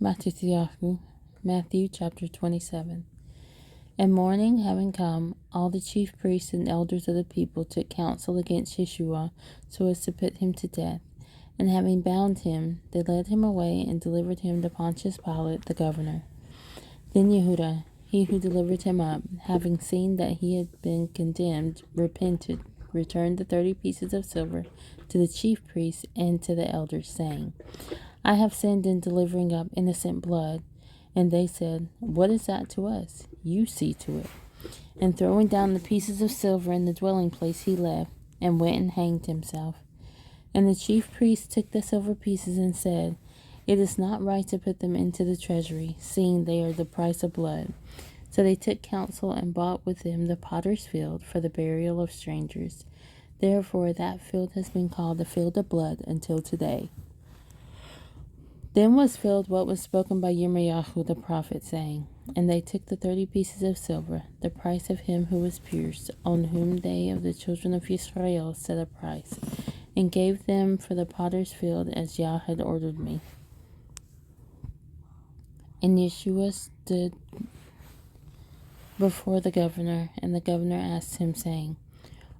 Mattithyahu, Matthew chapter 27. And morning having come, all the chief priests and elders of the people took counsel against Yeshua, so as to put him to death. And having bound him, they led him away and delivered him to Pontius Pilate, the governor. Then Yehuda, he who delivered him up, having seen that he had been condemned, repented, returned the 30 pieces of silver to the chief priests and to the elders, saying, I have sinned in delivering up innocent blood. And they said, What is that to us? You see to it. And throwing down the pieces of silver in the dwelling place, he left, and went and hanged himself. And the chief priests took the silver pieces and said, It is not right to put them into the treasury, seeing they are the price of blood. So they took counsel and bought with them the potter's field for the burial of strangers. Therefore that field has been called the field of blood until today. Then was filled what was spoken by Yirmiyahu the prophet, saying, And they took the 30 pieces of silver, the price of him who was pierced, on whom they of the children of Israel set a price, and gave them for the potter's field as Yah had ordered me. And Yeshua stood before the governor, and the governor asked him, saying,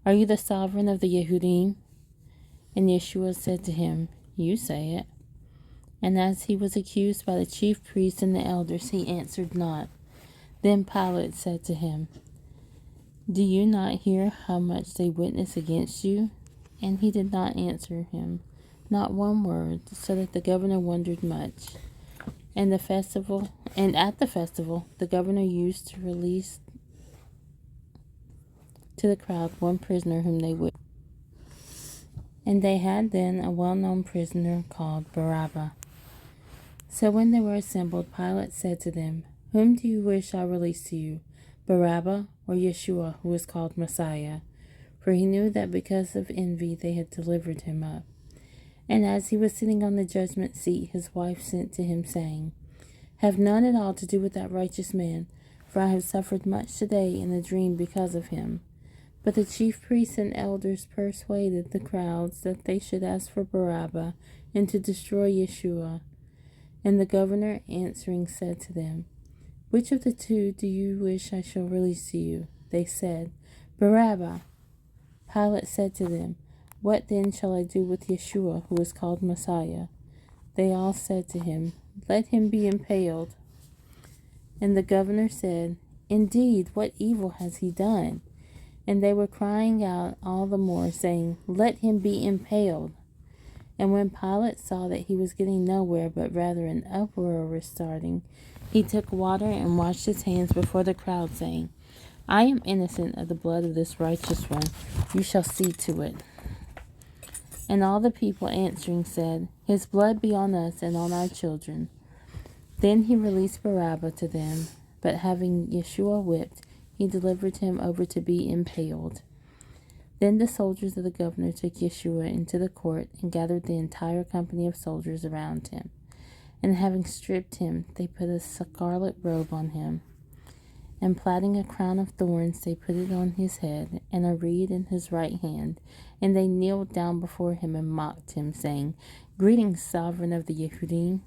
Are you the sovereign of the Yehudim? And Yeshua said to him, You say it. And as he was accused by the chief priests and the elders, he answered not. Then Pilate said to him, Do you not hear how much they witness against you? And he did not answer him, not one word, so that the governor wondered much. And at the festival, the governor used to release to the crowd one prisoner whom they would. And they had then a well-known prisoner called Barabbas. So when they were assembled, Pilate said to them, Whom do you wish I release to you, Barabbas or Yeshua, who is called Messiah? For he knew that because of envy they had delivered him up. And as he was sitting on the judgment seat, his wife sent to him, saying, Have none at all to do with that righteous man, for I have suffered much today in a dream because of him. But the chief priests and elders persuaded the crowds that they should ask for Barabbas and to destroy Yeshua. And the governor answering said to them, Which of the two do you wish I shall release to you? They said, Barabbas. Pilate said to them, What then shall I do with Yeshua, who is called Messiah? They all said to him, Let him be impaled. And the governor said, Indeed, what evil has he done? And they were crying out all the more, saying, Let him be impaled. And when Pilate saw that he was getting nowhere, but rather an uproar was starting, he took water and washed his hands before the crowd, saying, I am innocent of the blood of this righteous one. You shall see to it. And all the people answering said, His blood be on us and on our children. Then he released Barabbas to them, but having Yeshua whipped, he delivered him over to be impaled. Then the soldiers of the governor took Yeshua into the court and gathered the entire company of soldiers around him. And having stripped him, they put a scarlet robe on him. And plaiting a crown of thorns, they put it on his head, and a reed in his right hand. And they kneeled down before him and mocked him, saying, Greetings, sovereign of the Yehudim.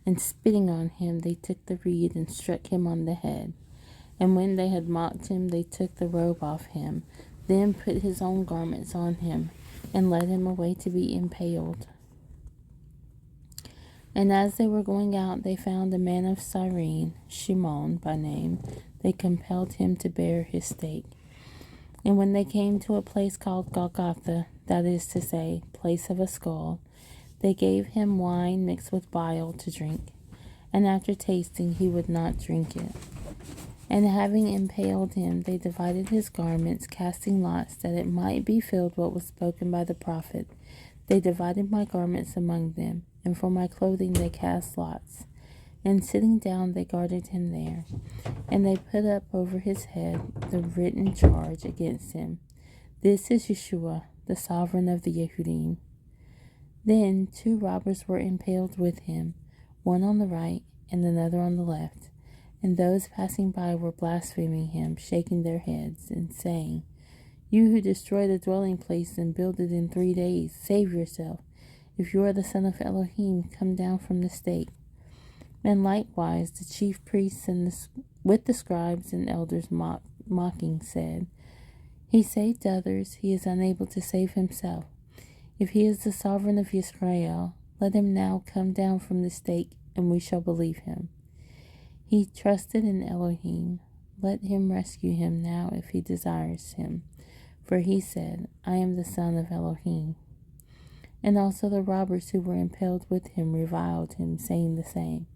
And spitting on him, they took the reed and struck him on the head. And when they had mocked him, they took the robe off him, then put his own garments on him, and led him away to be impaled. And as they were going out, they found a man of Cyrene, Shimon by name. They compelled him to bear his stake. And when they came to a place called Golgotha, that is to say, place of a skull, they gave him wine mixed with bile to drink. And after tasting, he would not drink it. And having impaled him, they divided his garments, casting lots, that it might be filled what was spoken by the prophet. They divided my garments among them, and for my clothing they cast lots. And sitting down, they guarded him there. And they put up over his head the written charge against him. This is Yeshua, the sovereign of the Yehudim. Then 2 robbers were impaled with him, one on the right and another on the left. And those passing by were blaspheming him, shaking their heads, and saying, You who destroy the dwelling place and build it in 3 days, save yourself. If you are the son of Elohim, come down from the stake. And likewise the chief priests with the scribes and elders mocking said, He saved others, he is unable to save himself. If he is the sovereign of Israel, let him now come down from the stake, and we shall believe him. He trusted in Elohim. Let him rescue him now if he desires him. For he said, I am the son of Elohim. And also the robbers who were impaled with him reviled him, saying the same.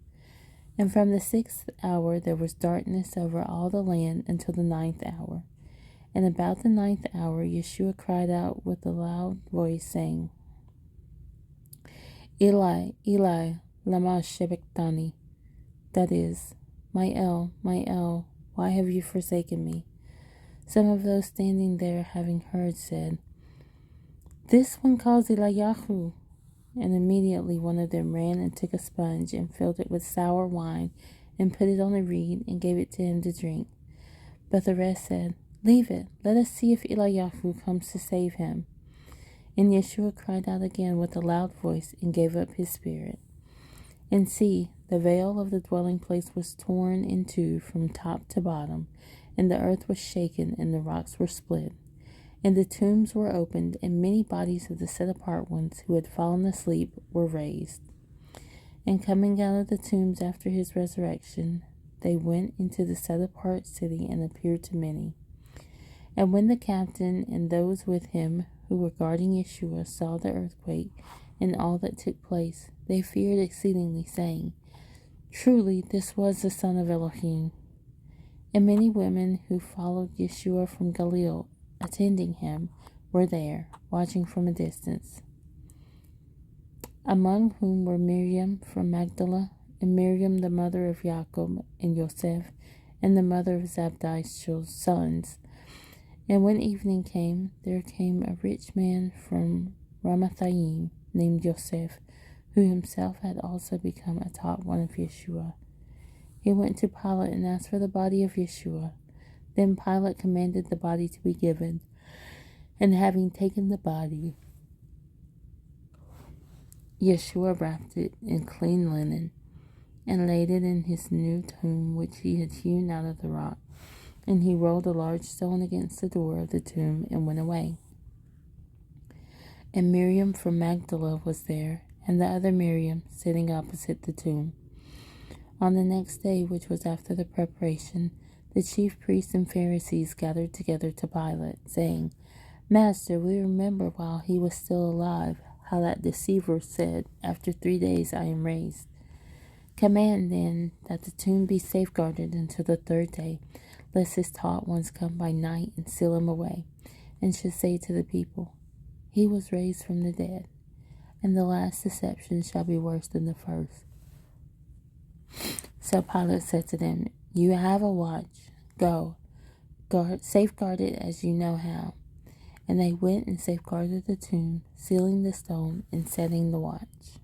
And from the 6th hour there was darkness over all the land until the 9th hour. And about the 9th hour Yeshua cried out with a loud voice, saying, Eli, Eli, lama sabachthani. That is, my El, why have you forsaken me? Some of those standing there, having heard, said, This one calls Eliyahu. And immediately one of them ran and took a sponge and filled it with sour wine and put it on a reed and gave it to him to drink. But the rest said, Leave it, let us see if Eliyahu comes to save him. And Yeshua cried out again with a loud voice and gave up his spirit. And see, the veil of the dwelling place was torn in two from top to bottom, and the earth was shaken, and the rocks were split. And the tombs were opened, and many bodies of the set-apart ones who had fallen asleep were raised. And coming out of the tombs after his resurrection, they went into the set-apart city and appeared to many. And when the captain and those with him who were guarding Yeshua saw the earthquake and all that took place, they feared exceedingly, saying, Truly this was the Son of Elohim. And many women who followed Yeshua from Galilee, attending him, were there, watching from a distance, among whom were Miriam from Magdala, and Miriam the mother of Jacob and Joseph, and the mother of Zabdi's sons. And when evening came, there came a rich man from Mattithyahu named Joseph, who himself had also become a taught one of Yeshua. He went to Pilate and asked for the body of Yeshua. Then Pilate commanded the body to be given, and having taken the body, Yeshua wrapped it in clean linen, and laid it in his new tomb which he had hewn out of the rock. And he rolled a large stone against the door of the tomb and went away. And Miriam from Magdala was there, and the other Miriam sitting opposite the tomb. On the next day, which was after the preparation, the chief priests and Pharisees gathered together to Pilate, saying, Master, we remember while he was still alive how that deceiver said, After 3 days I am raised. Command then that the tomb be safeguarded until the 3rd day, lest his taught ones come by night and seal him away, and should say to the people, He was raised from the dead, and the last deception shall be worse than the first. So Pilate said to them, You have a watch. Go, safeguard it as you know how. And they went and safeguarded the tomb, sealing the stone and setting the watch.